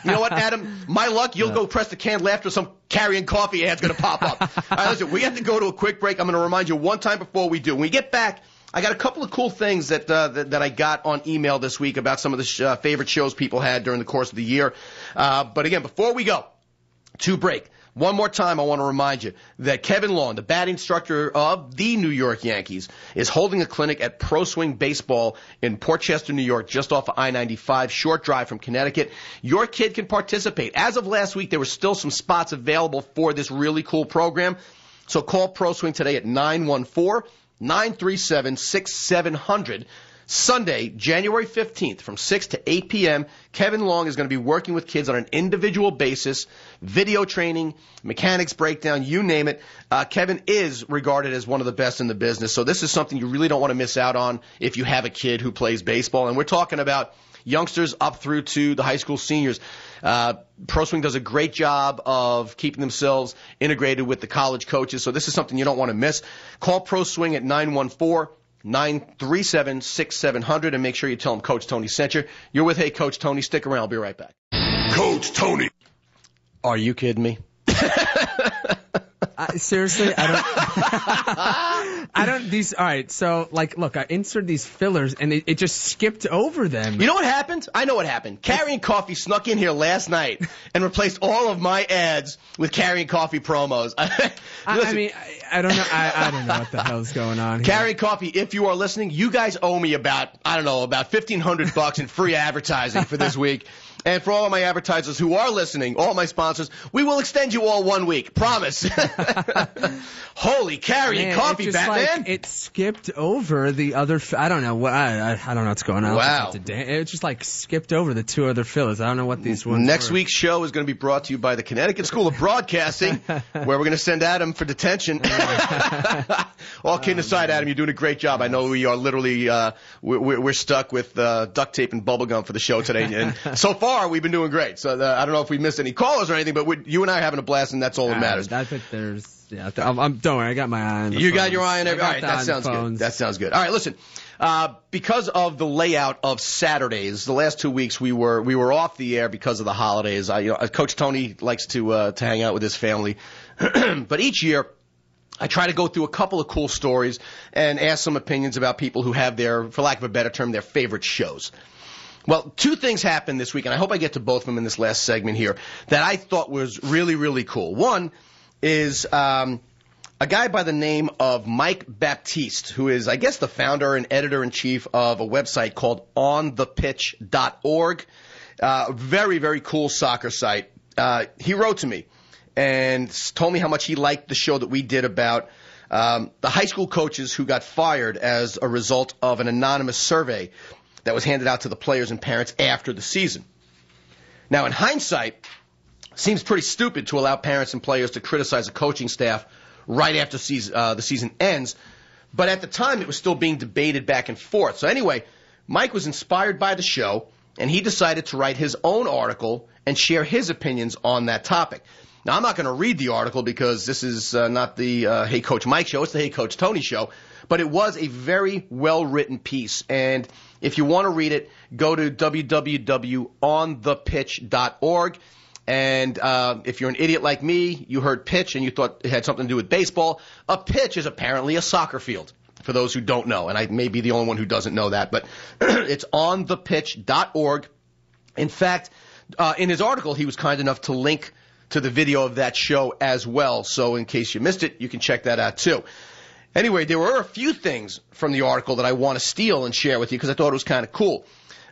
you know what, Adam? My luck, you'll go press the canned laughter, some carrying coffee ad's going to pop up. All right, listen, we have to go to a quick break. I'm going to remind you one time before we do. When we get back, I got a couple of cool things that I got on email this week about some of the favorite shows people had during the course of the year. But again, before we go to break, one more time, I want to remind you that Kevin Long, the batting instructor of the New York Yankees, is holding a clinic at Pro Swing Baseball in Port Chester, New York, just off of I-95, short drive from Connecticut. Your kid can participate. As of last week, there were still some spots available for this really cool program. So call Pro Swing today at 914-937-6700. Sunday, January 15th from 6 to 8 p.m., Kevin Long is going to be working with kids on an individual basis, video training, mechanics breakdown, you name it. Kevin is regarded as one of the best in the business, so this is something you really don't want to miss out on if you have a kid who plays baseball. And we're talking about youngsters up through to the high school seniors. Pro Swing does a great job of keeping themselves integrated with the college coaches, so this is something you don't want to miss. Call Pro Swing at 914-937-6700 and make sure you tell them Coach Tony sent you. You're with Hey Coach Tony. Stick around. I'll be right back. Coach Tony. Are you kidding me? Seriously, I All right, so, look, I inserted these fillers, and it just skipped over them. You know what happened? I know what happened. Carrying Coffee snuck in here last night and replaced all of my ads with Carrying Coffee promos. I mean, I don't know. I don't know what the hell's going on here. Carrying Coffee, if you are listening, you guys owe me about $1,500 in free advertising for this week. And for all of my advertisers who are listening, all my sponsors, we will extend you all 1 week. Promise. Holy Carrying Coffee, Batman. It skipped over the other. I don't know what. I don't know what's going on. Wow. It just skipped over the two other fillers. I don't know what these ones Next were. week's show is going to be brought to you by the Connecticut School of Broadcasting, where we're going to send Adam for detention. All kidding aside, Adam, you're doing a great job. I know we are literally we're stuck with duct tape and bubble gum for the show today, and so far we've been doing great. So I don't know if we missed any callers or anything, but you and I are having a blast, and that's all that matters. I think there's. Yeah, don't worry. I got my eye on the You phones. got your eye on everything. All right, that sounds good. That sounds good. All right, listen. Because of the layout of Saturdays, the last 2 weeks we were off the air because of the holidays. Coach Tony likes to hang out with his family, but each year I try to go through a couple of cool stories and ask some opinions about people who have their, for lack of a better term, their favorite shows. Well, two things happened this week, and I hope I get to both of them in this last segment here, that I thought was really, really cool. One is a guy by the name of Mike Baptiste, who is, I guess, the founder and editor-in-chief of a website called onthepitch.org. Very, very cool soccer site. He wrote to me and told me how much he liked the show that we did about the high school coaches who got fired as a result of an anonymous survey that was handed out to the players and parents after the season. Now, in hindsight, it seems pretty stupid to allow parents and players to criticize a coaching staff right after the season ends, but at the time it was still being debated back and forth. So anyway, Mike was inspired by the show, and he decided to write his own article and share his opinions on that topic. Now, I'm not going to read the article because this is not the Hey Coach Mike show, it's the Hey Coach Tony show, but it was a very well-written piece, and if you want to read it, go to www.onthepitch.org. And if you're an idiot like me, you heard pitch and you thought it had something to do with baseball. A pitch is apparently a soccer field, for those who don't know. And I may be the only one who doesn't know that, but it's onthepitch.org. In fact, in his article, he was kind enough to link to the video of that show as well. So in case you missed it, you can check that out too. Anyway, there were a few things from the article that I want to steal and share with you because I thought it was kind of cool.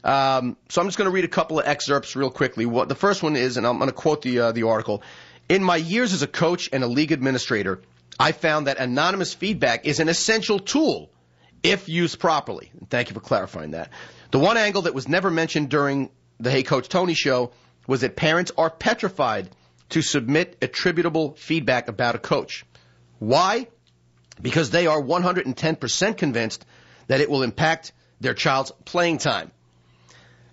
So I'm just going to read a couple of excerpts real quickly. The first one is, and I'm going to quote the article, "In my years as a coach and a league administrator, I found that anonymous feedback is an essential tool if used properly." And thank you for clarifying that. "The one angle that was never mentioned during the Hey Coach Tony show was that parents are petrified to submit attributable feedback about a coach. Why? Because they are 110% convinced that it will impact their child's playing time.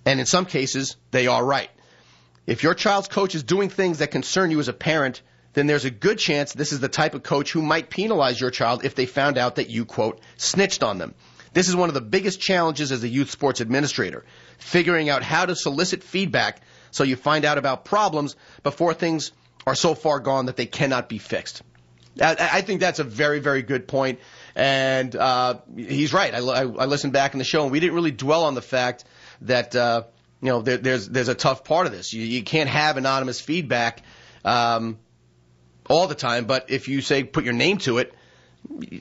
And in some cases, they are right. If your child's coach is doing things that concern you as a parent, then there's a good chance this is the type of coach who might penalize your child if they found out that you, quote, snitched on them. This is one of the biggest challenges as a youth sports administrator, figuring out how to solicit feedback so you find out about problems before things are so far gone that they cannot be fixed." I think that's a very, very good point, and he's right. I listened back in the show, and we didn't really dwell on the fact that there's a tough part of this. You can't have anonymous feedback all the time, but if you say put your name to it,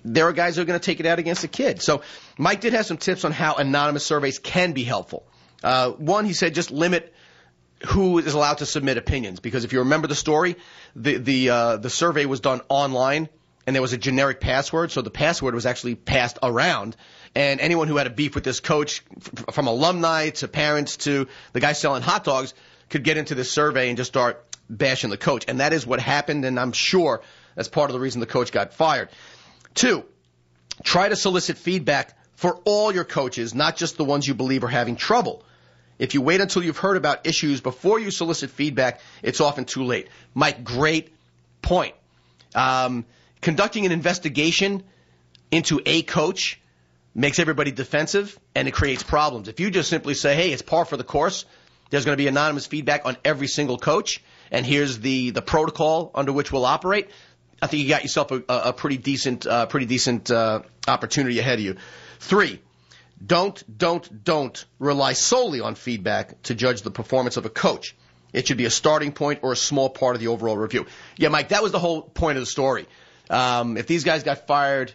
there are guys who are going to take it out against a kid. So Mike did have some tips on how anonymous surveys can be helpful. One, he said just limit who is allowed to submit opinions, because if you remember the story, the survey was done online and there was a generic password, so the password was actually passed around, and anyone who had a beef with this coach, from alumni to parents to the guy selling hot dogs, could get into this survey and just start bashing the coach, and that is what happened, and I'm sure that's part of the reason the coach got fired. 2, try to solicit feedback for all your coaches, not just the ones you believe are having trouble. If you wait until you've heard about issues before you solicit feedback, it's often too late. Mike, great point. Conducting an investigation into a coach makes everybody defensive, and it creates problems. If you just simply say, hey, it's par for the course, there's going to be anonymous feedback on every single coach, and here's the protocol under which we'll operate, I think you got yourself a pretty decent opportunity ahead of you. 3, don't rely solely on feedback to judge the performance of a coach. It should be a starting point or a small part of the overall review. Yeah, Mike, that was the whole point of the story. If these guys got fired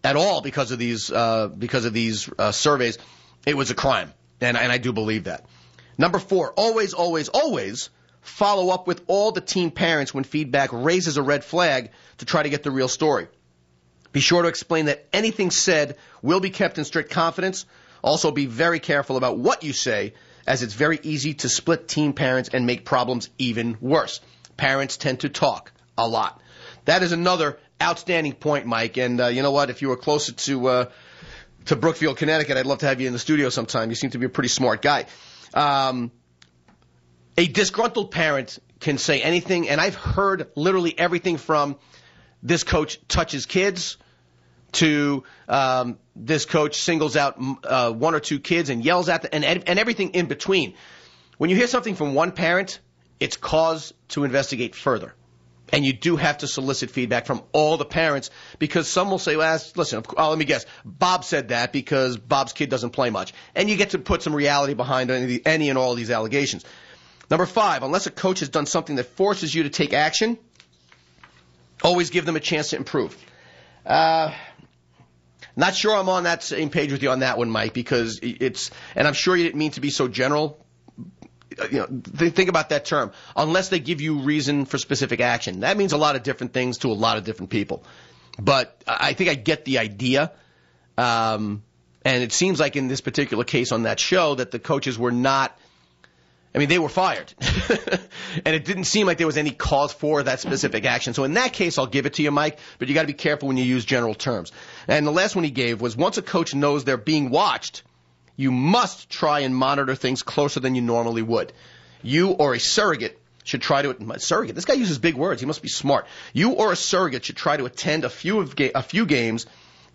at all because of these surveys, it was a crime, and I do believe that. Number 4, always follow up with all the team parents when feedback raises a red flag to try to get the real story. Be sure to explain that anything said will be kept in strict confidence. Also, be very careful about what you say, as it's very easy to split team parents and make problems even worse. Parents tend to talk a lot. That is another outstanding point, Mike. And you know what? If you were closer to Brookfield, Connecticut, I'd love to have you in the studio sometime. You seem to be a pretty smart guy. A disgruntled parent can say anything, and I've heard literally everything from this coach touches kids to this coach singles out 1 or 2 kids and yells at them, and everything in between. When you hear something from one parent, it's cause to investigate further. And you do have to solicit feedback from all the parents, because some will say, well, listen, let me guess, Bob said that because Bob's kid doesn't play much. And you get to put some reality behind any and all of these allegations. Number 5, unless a coach has done something that forces you to take action, always give them a chance to improve. Not sure I'm on that same page with you on that one, Mike, because and I'm sure you didn't mean to be so general. Think about that term. Unless they give you reason for specific action. That means a lot of different things to a lot of different people. But I think I get the idea. And it seems like in this particular case on that show that the coaches were not, they were fired. And it didn't seem like there was any cause for that specific action. So in that case, I'll give it to you, Mike, but you got to be careful when you use general terms. And the last one he gave was, once a coach knows they're being watched, you must try and monitor things closer than you normally would. You or a surrogate should try to – surrogate? This guy uses big words. He must be smart. You or a surrogate should try to attend a few games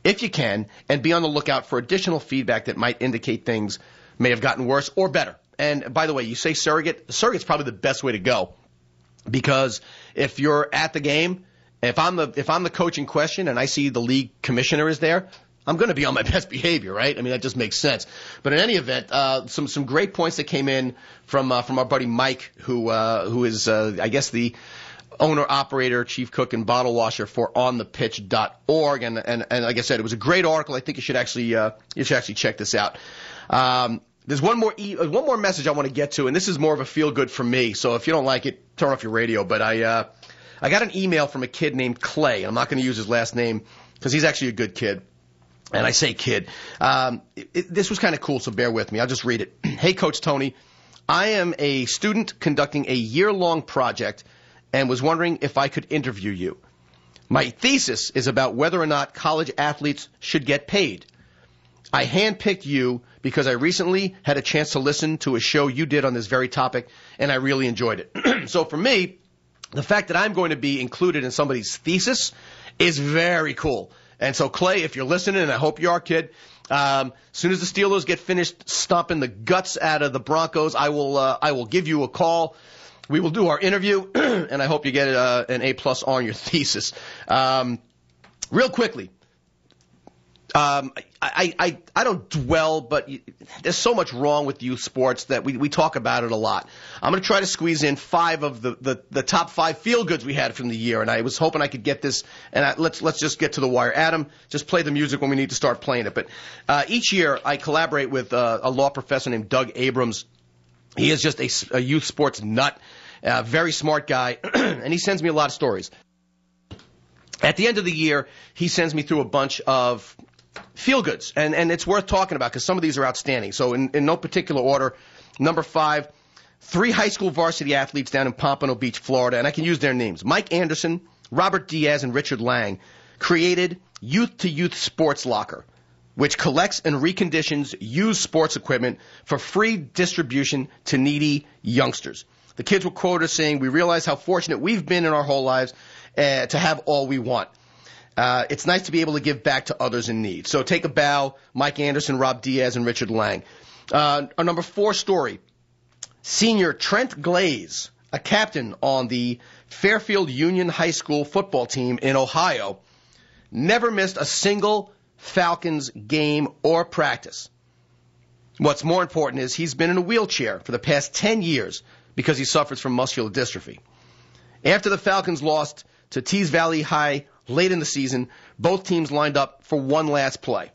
if you can, and be on the lookout for additional feedback that might indicate things may have gotten worse or better. And by the way, you say surrogate. Surrogate's probably the best way to go, because if you're at the game, if I'm the coach in question and I see the league commissioner is there, I'm going to be on my best behavior, right? That just makes sense. But in any event, some great points that came in from our buddy Mike, who is I guess the owner, operator, chief cook, and bottle washer for onthepitch.org. And like I said, it was a great article. I think you should actually check this out. There's one more message I want to get to, and this is more of a feel good for me. So if you don't like it, turn off your radio. But I got an email from a kid named Clay. I'm not going to use his last name because he's actually a good kid. And I say kid. This was kind of cool, so bear with me. I'll just read it. Hey, Coach Tony, I am a student conducting a year-long project and was wondering if I could interview you. My thesis is about whether or not college athletes should get paid. I handpicked you because I recently had a chance to listen to a show you did on this very topic, and I really enjoyed it. So for me, the fact that I'm going to be included in somebody's thesis is very cool. And so, Clay, if you're listening, and I hope you are, kid, as soon as the Steelers get finished stomping the guts out of the Broncos, I will give you a call. We will do our interview, and I hope you get an A+ on your thesis. Real quickly, I don't dwell, but there's so much wrong with youth sports that we talk about it a lot. I'm going to try to squeeze in 5 of the top 5 feel-goods we had from the year, and I was hoping I could get this, and let's just get to the wire. Adam, just play the music when we need to start playing it. But each year I collaborate with a law professor named Doug Abrams. He is just a youth sports nut, very smart guy, and he sends me a lot of stories. At the end of the year, he sends me through a bunch of feel-goods, and it's worth talking about because some of these are outstanding. So in no particular order, number 5, 3 high school varsity athletes down in Pompano Beach, Florida, and I can use their names. Mike Anderson, Robert Diaz, and Richard Lang created Youth-to-Youth Sports Locker, which collects and reconditions used sports equipment for free distribution to needy youngsters. The kids were quoted saying, "We realize how fortunate we've been in our whole lives to have all we want. It's nice to be able to give back to others in need." So take a bow, Mike Anderson, Rob Diaz, and Richard Lang. Our number 4 story, senior Trent Glaze, a captain on the Fairfield Union High School football team in Ohio, never missed a single Falcons game or practice. What's more important is he's been in a wheelchair for the past 10 years because he suffers from muscular dystrophy. After the Falcons lost to Tees Valley High late in the season, both teams lined up for one last play.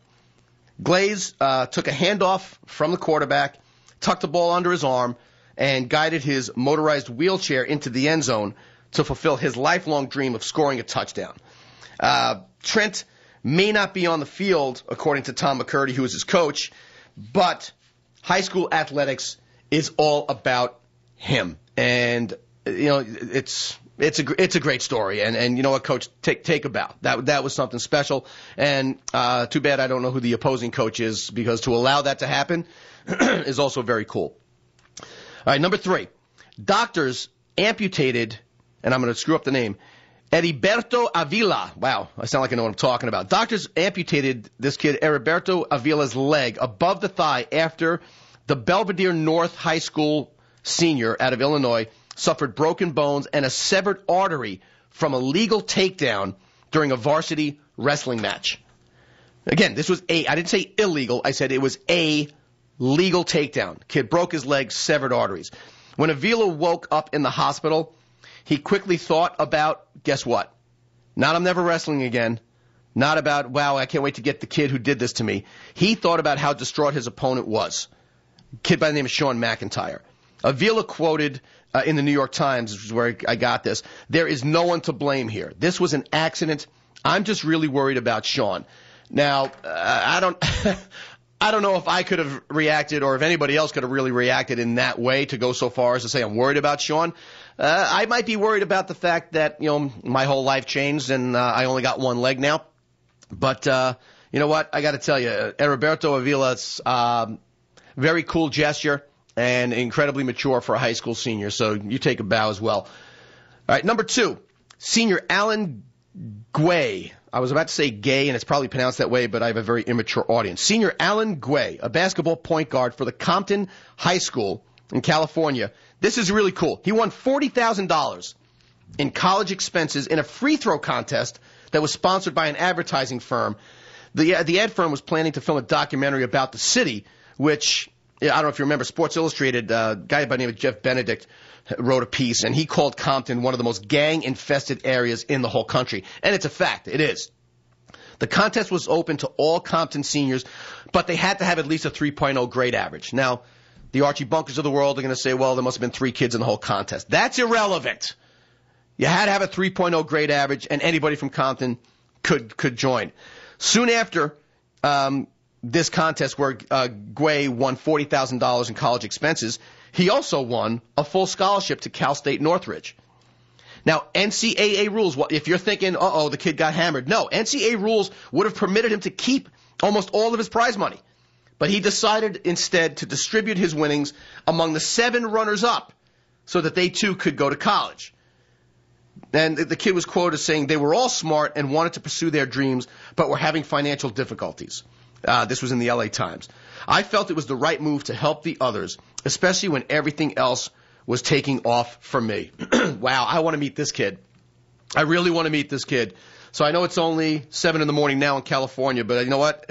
Glaze took a handoff from the quarterback, tucked the ball under his arm, and guided his motorized wheelchair into the end zone to fulfill his lifelong dream of scoring a touchdown. Trent may not be on the field, according to Tom McCurdy, who is his coach, but high school athletics is all about him. And, you know, it's a great story. And you know what, Coach, take a bow. That was something special. And too bad I don't know who the opposing coach is, because to allow that to happen is also very cool. All right, number 3. Doctors amputated, and I'm going to screw up the name, Heriberto Avila. Wow, I sound like I know what I'm talking about. Doctors amputated this kid, Heriberto Avila's leg above the thigh after the Belvedere North High School senior out of Illinois suffered broken bones and a severed artery from a legal takedown during a varsity wrestling match. Again, this was I didn't say illegal, I said it was a legal takedown. Kid broke his leg, severed arteries. When Avila woke up in the hospital, he quickly thought about, guess what? Not I'm never wrestling again. Not about, wow, I can't wait to get the kid who did this to me. He thought about how distraught his opponent was. A kid by the name of Sean McIntyre. Avila quoted in the New York Times, which is where I got this, "There is no one to blame here. This was an accident. I'm just really worried about Sean." Now, I don't know if I could have reacted or if anybody else could have really reacted in that way to go so far as to say I'm worried about Sean. I might be worried about the fact that, you know, my whole life changed and I only got one leg now. But you know what? I got to tell you, Heriberto Avila's very cool gesture and incredibly mature for a high school senior. So you take a bow as well. All right, number 2, senior Alan Guay. I was about to say gay, and it's probably pronounced that way, but I have a very immature audience. Senior Alan Guay, a basketball point guard for the Compton High School in California. This is really cool. He won $40,000 in college expenses in a free throw contest that was sponsored by an advertising firm. The ad firm was planning to film a documentary about the city, which, I don't know if you remember, Sports Illustrated, a guy by the name of Jeff Benedict wrote a piece, and he called Compton one of the most gang-infested areas in the whole country. And it's a fact. It is. The contest was open to all Compton seniors, but they had to have at least a 3.0 grade average. Now, the Archie Bunkers of the world are going to say, well, there must have been 3 kids in the whole contest. That's irrelevant. You had to have a 3.0 grade average, and anybody from Compton could join. Soon after this contest where Guay won $40,000 in college expenses, he also won a full scholarship to Cal State Northridge. Now, NCAA rules, if you're thinking, the kid got hammered. No, NCAA rules would have permitted him to keep almost all of his prize money. But he decided instead to distribute his winnings among the 7 runners-up so that they too could go to college. And the kid was quoted as saying they were all smart and wanted to pursue their dreams, but were having financial difficulties. This was in the LA Times. I felt it was the right move to help the others, especially when everything else was taking off for me. Wow, I want to meet this kid. I really want to meet this kid. So I know it's only 7 in the morning now in California, but you know what?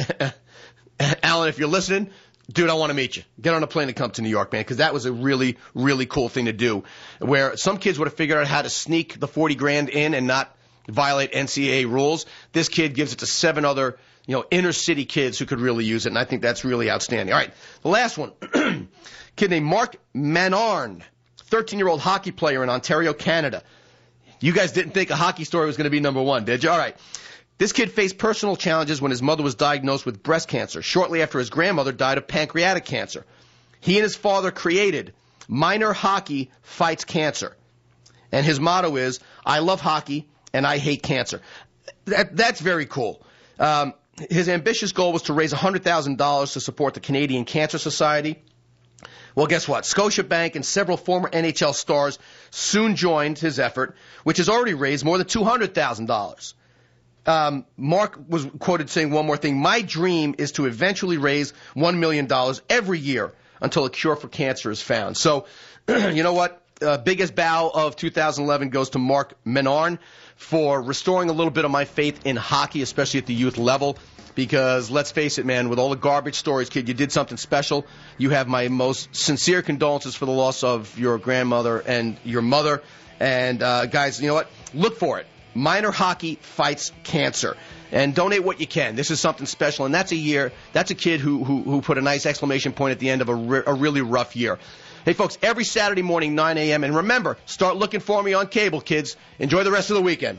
Alan, if you're listening, dude, I want to meet you. Get on a plane and come to New York, man, because that was a really, really cool thing to do, where some kids would have figured out how to sneak the $40,000 in and not violate NCAA rules. This kid gives it to 7 other, inner city kids who could really use it, and I think that's really outstanding. All right, the last one, kid named Mark Manarn, 13-year-old hockey player in Ontario, Canada. You guys didn't think a hockey story was going to be number 1, did you? All right. This kid faced personal challenges when his mother was diagnosed with breast cancer, shortly after his grandmother died of pancreatic cancer. He and his father created Minor Hockey Fights Cancer. And his motto is, I love hockey and I hate cancer. That's very cool. His ambitious goal was to raise $100,000 to support the Canadian Cancer Society. Well, guess what? Scotiabank and several former NHL stars soon joined his effort, which has already raised more than $200,000. Mark was quoted saying one more thing. My dream is to eventually raise $1 million every year until a cure for cancer is found. So, you know what? biggest bow of 2011 goes to Mark Menarn for restoring a little bit of my faith in hockey, especially at the youth level. Because let's face it, man, with all the garbage stories, kid, you did something special. You have my most sincere condolences for the loss of your grandmother and your mother. And, guys, you know what? Look for it. Minor Hockey Fights Cancer. And donate what you can. This is something special. And that's a kid who put a nice exclamation point at the end of a really rough year. Hey, folks, every Saturday morning, 9 a.m. And remember, start looking for me on cable, kids. Enjoy the rest of the weekend.